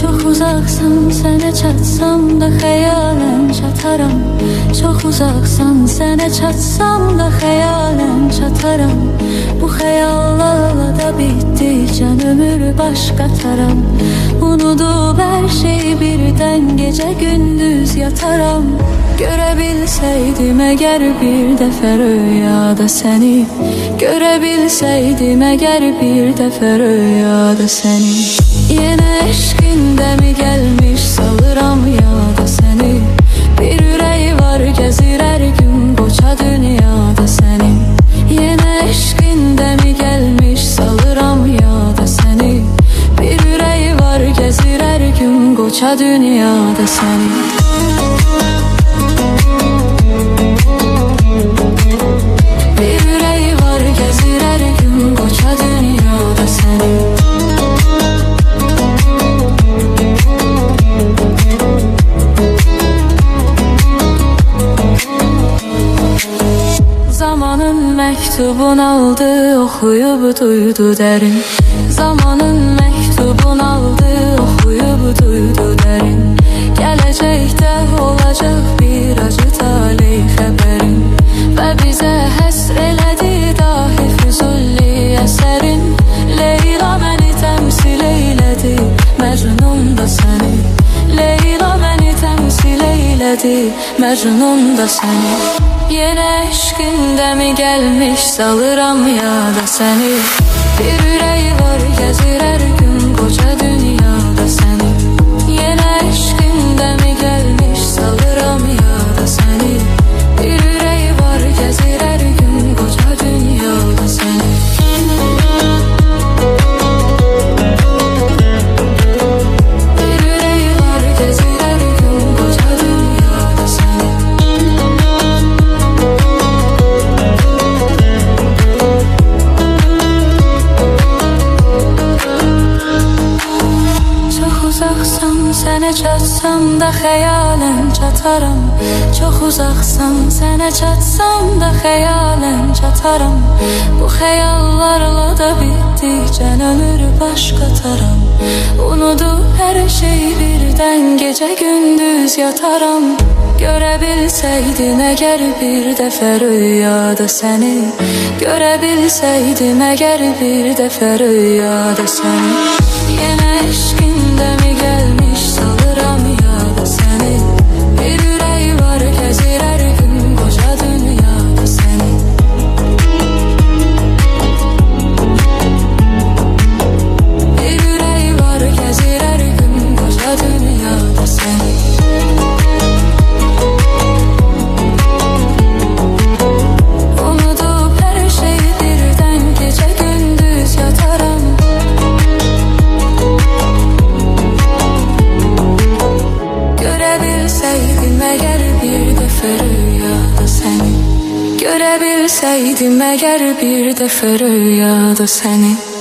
Çok uzaksan sənə çatsam da xəyalən çataram. Çok uzaksan sənə çatsam da xəyalən çataram. Bu xəyallarla da bitdikcən ömür baş qataram. Unudub hər şey birdən gecə gündüz yataram. Görə bilsəydim əgər bir dəfə rüyada səni, görə bilsəydim əgər bir dəfə rüyada səni. Yenə eşqində mi gəlmiş salıram yada səni. Bir ürəyi var gəzir hər gün qoca dünyada səni. Yenə eşqində mi gəlmiş salıram yada səni. Bir ürəyi var gəzir hər gün qoca dünyada səni. Zamanın məktubun aldı, oxuyub duydu dərin. Zamanın məktubun aldı, oxuyub duydu dərin. Gələcəkdə olacaq bir acı talih xəbərin. Və bizə həsr elədi dahi füzulli əsərin. Leyla məni təmsil eylədi, Məcnun da səni. Leyla məni təmsil eylədi, Məcnun da səni. Yenə eşqində mi gəlmiş salıram yada səni. Bir ürəyi var gəzir hər gün qoca dünyada səni. Yenə eşqində mi gəlmiş salıram yada səni. Bir ürəyi var gəzir hər gün qoca dünyada səni. Bir ürəyi var gəzir hər gün qoca dünyada səni. Sənə çatsam da xəyalən çataram. Çox uzaqsan sənə çatsam da xəyalən çataram. Bu xəyallarla da bitdikcən ömür baş qataram. Unudub hər şey birdən gecə gündüz yataram. Görə bilsəydim əgər bir dəfə rüyada səni. Görə bilsəydim əgər bir dəfə rüyada səni. Yenə eşqində mi gəlmiş salıram yada səni. Bir ürəyi var gəzir hər gün qoca dünyada səni. Bir ürəyi var gəzir hər gün qoca dünyada səni. Unudub hər şey birdən gecə gündüz yataram. Görə bilsəydim əgər bir dəfə rüyada səni.